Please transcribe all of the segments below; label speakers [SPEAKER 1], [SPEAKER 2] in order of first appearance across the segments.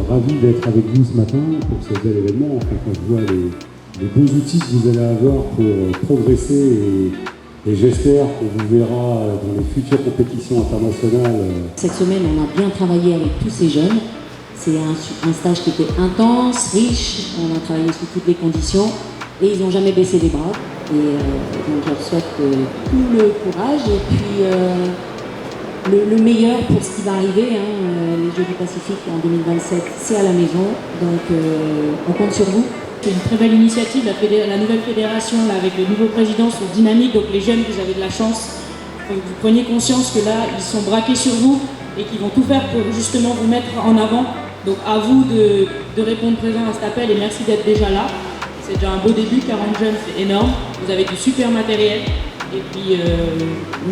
[SPEAKER 1] ravi d'être avec vous ce matin pour ce bel événement. Enfin, quand je vois les beaux outils que vous allez avoir pour progresser et j'espère qu'on vous verra dans les futures compétitions internationales.
[SPEAKER 2] Cette semaine, on a bien travaillé avec tous ces jeunes. C'est un stage qui était intense, riche. On a travaillé sous toutes les conditions et ils n'ont jamais baissé les bras. Et donc je leur souhaite tout le courage et puis le meilleur pour ce qui va arriver. Les Jeux du Pacifique en 2027, c'est à la maison. Donc on compte sur vous.
[SPEAKER 3] C'est une très belle initiative, la nouvelle fédération là, avec le nouveau président sont dynamiques, donc les jeunes, vous avez de la chance. Donc, vous preniez conscience que là, ils sont braqués sur vous et qu'ils vont tout faire pour justement vous mettre en avant. Donc à vous de répondre présent à cet appel et merci d'être déjà là. C'est déjà un beau début, 40 jeunes, c'est énorme. Vous avez du super matériel et puis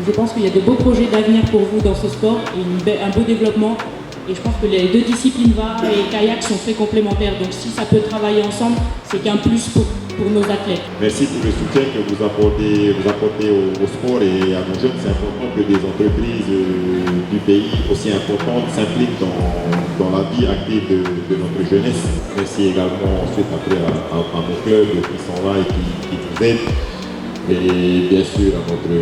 [SPEAKER 3] je pense qu'il y a de beaux projets d'avenir pour vous dans ce sport et un beau développement. Et je pense que les deux disciplines VAR et kayak sont très complémentaires. Donc si ça peut travailler ensemble, c'est qu'un plus pour nos athlètes.
[SPEAKER 4] Merci pour le soutien que vous apportez au sport et à nos jeunes. C'est important que des entreprises du pays aussi importantes s'impliquent dans la vie active de notre jeunesse. Merci également ensuite après à nos clubs qui sont là et qui nous aident. Et bien sûr à notre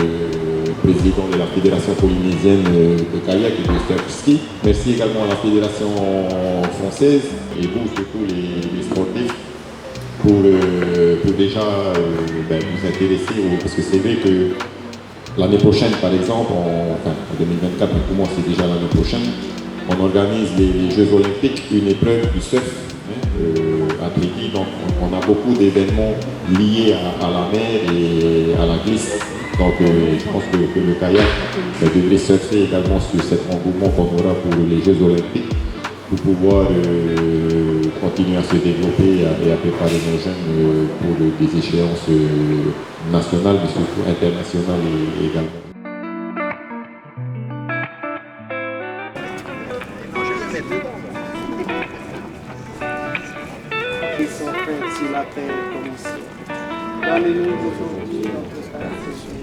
[SPEAKER 4] président de la Fédération polynésienne de kayak et de surf-ski. Merci également à la Fédération française et vous, surtout les sportifs, pour déjà vous intéresser, parce que c'est vrai que l'année prochaine, par exemple, en 2024, mais pour moi c'est déjà l'année prochaine, on organise les Jeux Olympiques, une épreuve du surf à Tréguy. Donc on a beaucoup d'événements liés à la mer et à la glisse. Donc je pense que le kayak devrait surfer également sur cet engouement qu'on aura pour les Jeux Olympiques pour pouvoir continuer à se développer et à préparer nos jeunes pour des échéances nationales mais surtout internationales également.
[SPEAKER 5] Qui sont faits si la terre commence. Dans les nuits d'aujourd'hui, notre stratégie.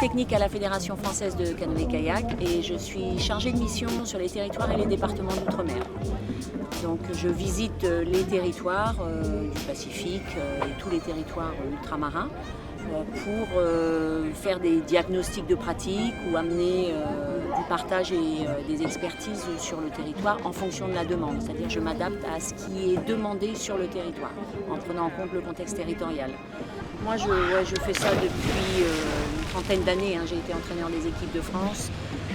[SPEAKER 2] Technique à la Fédération française de canoë-kayak et je suis chargée de mission sur les territoires et les départements d'outre-mer. Donc je visite les territoires du Pacifique et tous les territoires ultramarins pour faire des diagnostics de pratique ou amener du partage et des expertises sur le territoire en fonction de la demande. C'est-à-dire je m'adapte à ce qui est demandé sur le territoire en prenant en compte le contexte territorial. Moi je fais ça depuis une trentaine d'années. J'ai été entraîneur des équipes de France.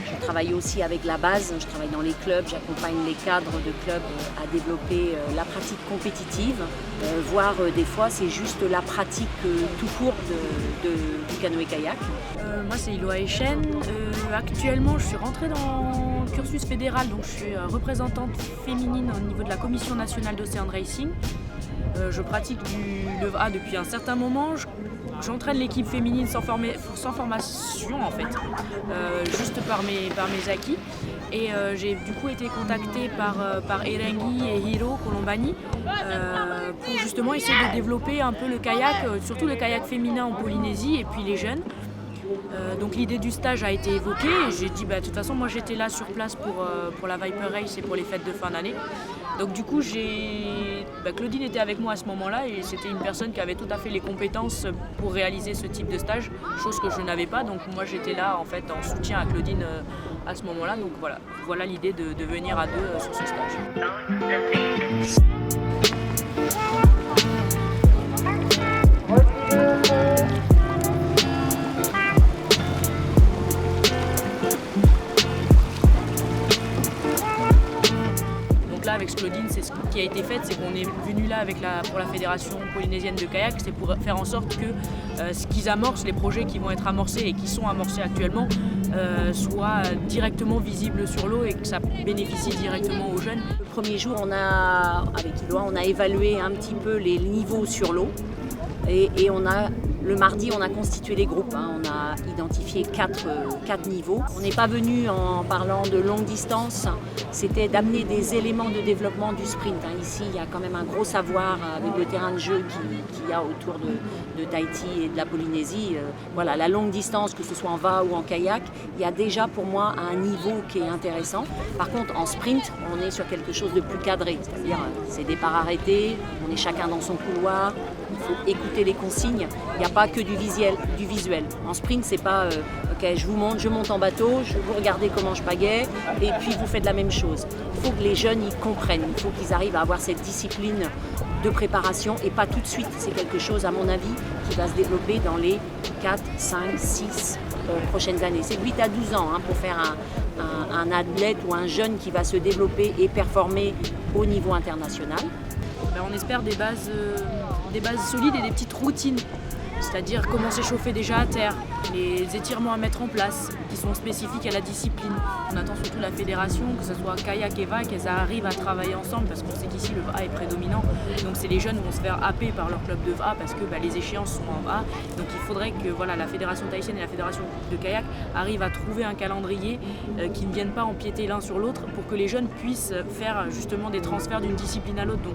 [SPEAKER 2] Je travaille aussi avec la base, je travaille dans les clubs, j'accompagne les cadres de clubs à développer la pratique compétitive, voire des fois c'est juste la pratique tout court du canoë-kayak.
[SPEAKER 3] Moi c'est Iloa Echen. Actuellement je suis rentrée dans le cursus fédéral, donc je suis représentante féminine au niveau de la Commission nationale d'Ocean Racing. Je pratique le VA depuis un certain moment. J'entraîne l'équipe féminine sans formation en fait, juste par mes acquis. Et j'ai du coup été contactée par Erengi et Hiro Colombani pour justement essayer de développer un peu le kayak, surtout le kayak féminin en Polynésie et puis les jeunes. Donc l'idée du stage a été évoquée et j'ai dit de toute façon moi j'étais là sur place pour la Viper Race et pour les fêtes de fin d'année. Donc du coup Claudine était avec moi à ce moment-là et c'était une personne qui avait tout à fait les compétences pour réaliser ce type de stage, chose que je n'avais pas. Donc moi j'étais là en fait en soutien à Claudine à ce moment-là. Donc voilà l'idée de venir à deux sur ce stage. là avec Claudine, c'est ce qui a été fait, c'est qu'on est venu là pour la Fédération polynésienne de kayak, c'est pour faire en sorte que ce qu'ils amorcent, les projets qui vont être amorcés et qui sont amorcés actuellement, soient directement visibles sur l'eau et que ça bénéficie directement aux jeunes.
[SPEAKER 2] Le premier jour, avec Iloa, on a évalué un petit peu les niveaux sur l'eau et le mardi, on a constitué les groupes. On a identifié quatre niveaux. On n'est pas venu en parlant de longue distance, c'était d'amener des éléments de développement du sprint. Ici, il y a quand même un gros savoir avec le terrain de jeu qu'il y a autour de Tahiti et de la Polynésie. Voilà, la longue distance, que ce soit en VA ou en kayak, il y a déjà pour moi un niveau qui est intéressant. Par contre, en sprint, on est sur quelque chose de plus cadré, c'est-à-dire c'est départ arrêté, on est chacun dans son couloir. Il faut écouter les consignes, il n'y a pas que du visuel. En sprint, c'est pas ok, je monte en bateau, vous regardez comment je pagaie et puis vous faites la même chose. Il faut que les jeunes ils comprennent, il faut qu'ils arrivent à avoir cette discipline de préparation et pas tout de suite. C'est quelque chose, à mon avis, qui va se développer dans les 4, 5, 6 prochaines années. C'est de 8 à 12 ans pour faire un athlète ou un jeune qui va se développer et performer au niveau international.
[SPEAKER 3] On espère des bases solides et des petites routines, c'est-à-dire comment s'échauffer déjà à terre, les étirements à mettre en place qui sont spécifiques à la discipline. On attend surtout la fédération, que ce soit kayak et VA, qu'elles arrivent à travailler ensemble parce qu'on sait qu'ici le VA est prédominant. Donc les jeunes vont se faire happer par leur club de VA parce que les échéances sont en VA. Donc il faudrait que la fédération tahitienne et la fédération de kayak arrivent à trouver un calendrier qui ne vienne pas empiéter l'un sur l'autre pour que les jeunes puissent faire justement des transferts d'une discipline à l'autre. Donc,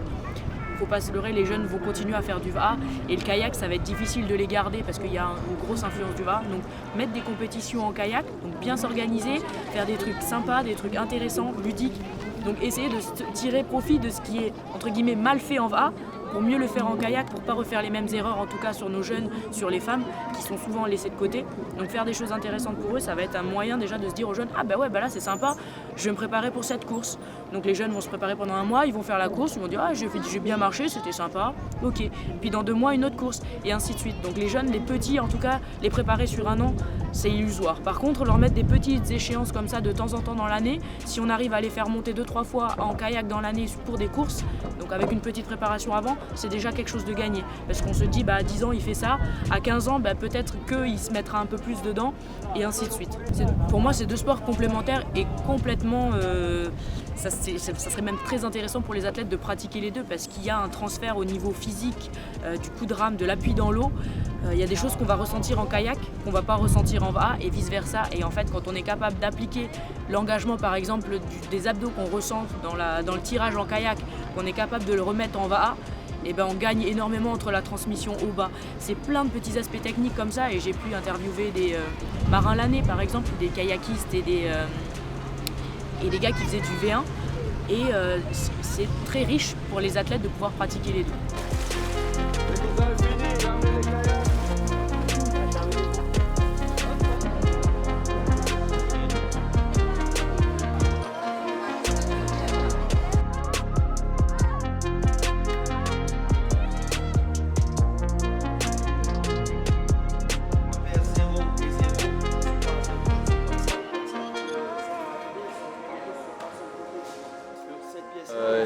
[SPEAKER 3] faut pas se leurrer, les jeunes vont continuer à faire du VA et le kayak ça va être difficile de les garder parce qu'il y a une grosse influence du VA. Donc mettre des compétitions en kayak, donc bien s'organiser, faire des trucs sympas, des trucs intéressants, ludiques. Donc essayer de tirer profit de ce qui est entre guillemets mal fait en VA pour mieux le faire en kayak, pour pas refaire les mêmes erreurs en tout cas sur nos jeunes, sur les femmes qui sont souvent laissées de côté. Donc faire des choses intéressantes pour eux, ça va être un moyen déjà de se dire aux jeunes là c'est sympa, je vais me préparer pour cette course. Donc les jeunes vont se préparer pendant un mois, ils vont faire la course, ils vont dire j'ai bien marché, c'était sympa, ok. Puis dans 2 mois une autre course et ainsi de suite. Donc les jeunes, les petits en tout cas, les préparer sur un an, c'est illusoire. Par contre, leur mettre des petites échéances comme ça de temps en temps dans l'année, si on arrive à les faire monter 2-3 fois en kayak dans l'année pour des courses, donc avec une petite préparation avant, c'est déjà quelque chose de gagné. Parce qu'on se dit, à 10 ans, il fait ça, à 15 ans, peut-être qu'il se mettra un peu plus dedans, et ainsi de suite. Pour moi, c'est 2 sports complémentaires et complètement... ça serait même très intéressant pour les athlètes de pratiquer les deux parce qu'il y a un transfert au niveau physique, du coup de rame, de l'appui dans l'eau. Il y a des choses qu'on va ressentir en kayak, qu'on ne va pas ressentir en VA et vice versa. Et en fait, quand on est capable d'appliquer l'engagement, par exemple, des abdos qu'on ressent dans le tirage en kayak, qu'on est capable de le remettre en VA, on gagne énormément entre la transmission au bas. C'est plein de petits aspects techniques comme ça et j'ai pu interviewer des marins l'année, par exemple, des kayakistes et des gars qui faisaient du V1 et c'est très riche pour les athlètes de pouvoir pratiquer les deux.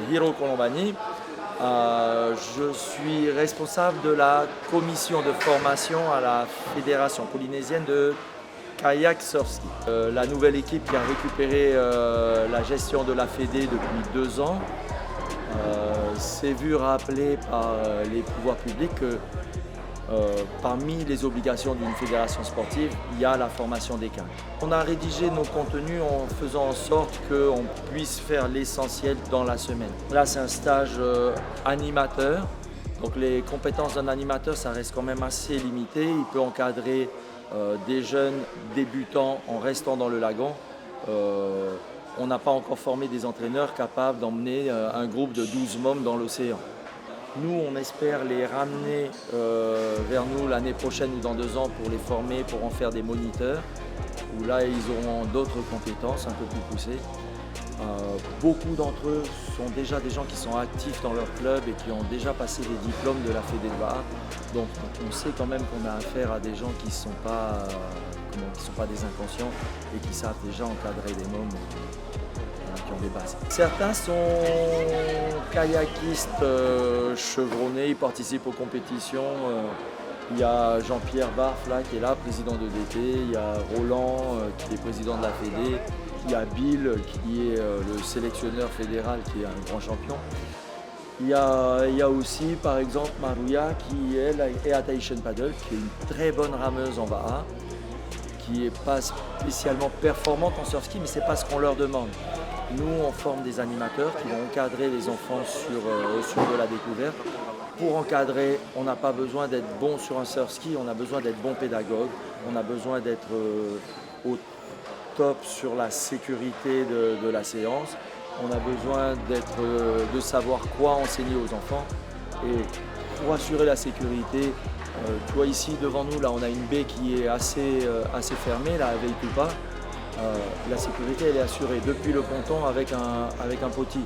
[SPEAKER 6] Hiro Colombani, je suis responsable de la commission de formation à la Fédération polynésienne de kayak surf-ski. La nouvelle équipe qui a récupéré la gestion de la Fédé depuis 2 ans s'est vue rappeler par les pouvoirs publics que parmi les obligations d'une fédération sportive, il y a la formation des cadres. On a rédigé nos contenus en faisant en sorte qu'on puisse faire l'essentiel dans la semaine. Là, c'est un stage animateur. Donc les compétences d'un animateur, ça reste quand même assez limité. Il peut encadrer des jeunes débutants en restant dans le lagon. On n'a pas encore formé des entraîneurs capables d'emmener un groupe de 12 mômes dans l'océan. Nous, on espère les ramener vers nous l'année prochaine ou dans 2 ans pour les former, pour en faire des moniteurs, où là, ils auront d'autres compétences un peu plus poussées. Beaucoup d'entre eux sont déjà des gens qui sont actifs dans leur club et qui ont déjà passé des diplômes de la Fédé de VA. Donc, on sait quand même qu'on a affaire à des gens qui ne sont pas des inconscients et qui savent déjà encadrer des mômes. qui ont des bases. Certains sont kayakistes chevronnés, ils participent aux compétitions. Il y a Jean-Pierre Barf là, qui est là, président de DT, il y a Roland qui est président de la Fédé, il y a Bill qui est le sélectionneur fédéral qui est un grand champion. Il y a aussi par exemple Maruya qui elle est à Tahitian Paddle, qui est une très bonne rameuse en Baha, qui n'est pas spécialement performante en surf-ski, mais ce n'est pas ce qu'on leur demande. Nous, on forme des animateurs qui vont encadrer les enfants sur de la découverte. Pour encadrer, on n'a pas besoin d'être bon sur un surf-ski, on a besoin d'être bon pédagogue, on a besoin d'être au top sur la sécurité de la séance, on a besoin de savoir quoi enseigner aux enfants. Et pour assurer la sécurité, tu vois ici devant nous, là on a une baie qui est assez fermée, là avec tout pas. La sécurité elle est assurée depuis le ponton avec un poti.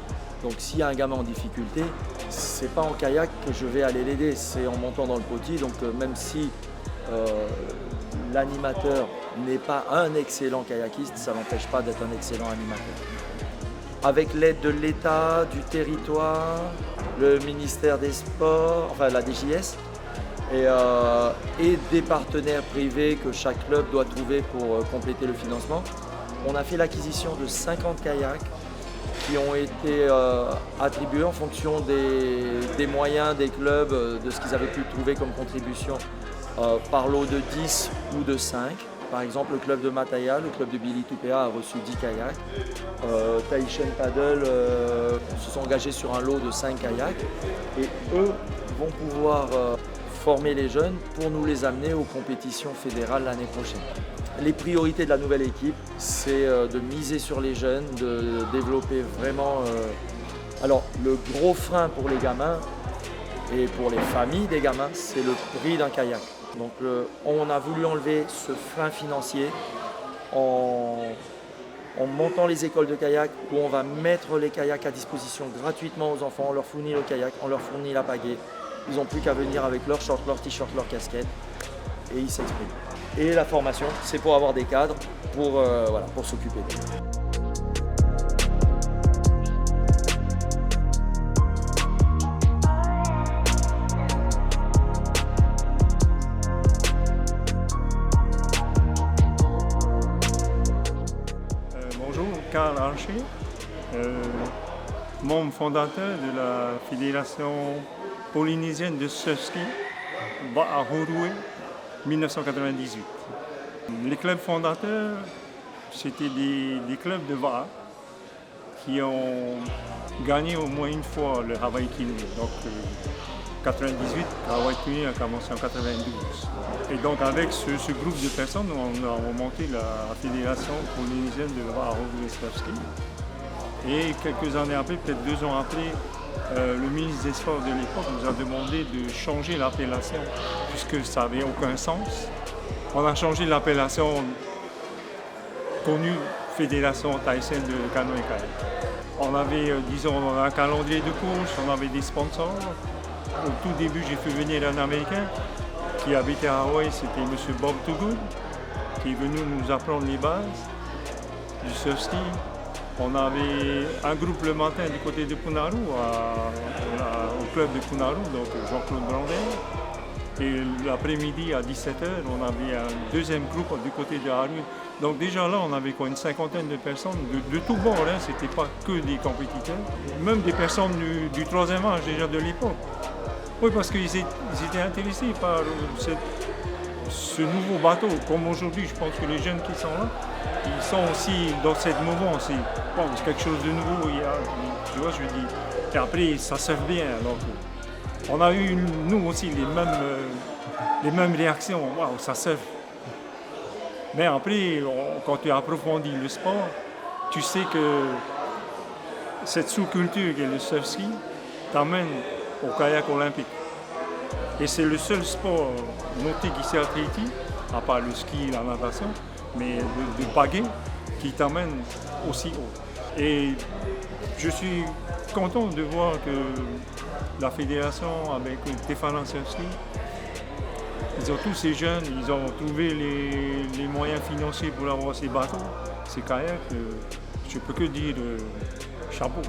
[SPEAKER 6] Donc s'il y a un gamin en difficulté, c'est pas en kayak que je vais aller l'aider, c'est en montant dans le poti. Donc même si l'animateur n'est pas un excellent kayakiste, ça n'empêche pas d'être un excellent animateur. Avec l'aide de l'État, du territoire, le ministère des Sports, enfin la DJS, et des partenaires privés que chaque club doit trouver pour compléter le financement. On a fait l'acquisition de 50 kayaks qui ont été attribués en fonction des moyens des clubs, de ce qu'ils avaient pu trouver comme contribution par lot de 10 ou de 5. Par exemple, le club de Mataya, le club de Billy Tupéa a reçu 10 kayaks. Tahitian Paddle se sont engagés sur un lot de 5 kayaks et eux vont pouvoir former les jeunes pour nous les amener aux compétitions fédérales l'année prochaine. Les priorités de la nouvelle équipe, c'est de miser sur les jeunes, de développer vraiment... Alors, le gros frein pour les gamins et pour les familles des gamins, c'est le prix d'un kayak. Donc, on a voulu enlever ce frein financier en montant les écoles de kayak où on va mettre les kayaks à disposition gratuitement aux enfants. On leur fournit le kayak, on leur fournit la pagaie. Ils n'ont plus qu'à venir avec leur short, leur t-shirt, leur casquette et ils s'expriment. Et la formation, c'est pour avoir des cadres, pour s'occuper d'eux.
[SPEAKER 7] Bonjour, Karl Archer, membre fondateur de la Fédération polynésienne de surf-ski à Hurui, 1998. Les clubs fondateurs, c'était des clubs de Va'a qui ont gagné au moins une fois le Hawaii Canoe. Donc, 98, Hawaii Canoe a commencé en 92. Et donc, avec ce groupe de personnes, on a monté la Fédération polynésienne de Va'a Hurui Surf-ski. Et quelques années après, peut-être 2 ans après, le ministre des Sports de l'époque nous a demandé de changer l'appellation puisque ça n'avait aucun sens. On a changé l'appellation connue Fédération thaïsienne de canoë-kayak. On avait, disons, un calendrier de course, on avait des sponsors. Au tout début, j'ai fait venir un Américain qui habitait à Hawaï, c'était M. Bob Toogood, qui est venu nous apprendre les bases du surf-ski. On avait un groupe le matin du côté de Punaru, au club de Punaru, donc Jean-Claude Brandel. Et l'après-midi à 17h, on avait un deuxième groupe du côté de Haru. Donc déjà là, on avait une cinquantaine de personnes de tous bords, hein. Ce n'était pas que des compétiteurs, même des personnes du 3e âge déjà de l'époque. Oui, parce qu'ils étaient intéressés par ce nouveau bateau. Comme aujourd'hui, je pense que les jeunes qui sont là, ils sont aussi dans cette mouvance. Bon, c'est quelque chose de nouveau, tu vois, je dis. Et après, ça surfe bien. Donc, on a eu, nous aussi, les mêmes réactions. Waouh, ça surfe. Mais après, quand tu approfondis le sport, tu sais que cette sous-culture qui est le surf-ski t'amène au kayak olympique. Et c'est le seul sport nautique ici à Tahiti, à part le ski et la natation, mais de pagaie qui t'amène aussi haut. Et je suis content de voir que la fédération avec Tefana Surf-Ski, ils ont tous ces jeunes, ils ont trouvé les moyens financiers pour avoir ces bateaux, ces kayaks. je peux que dire chapeau.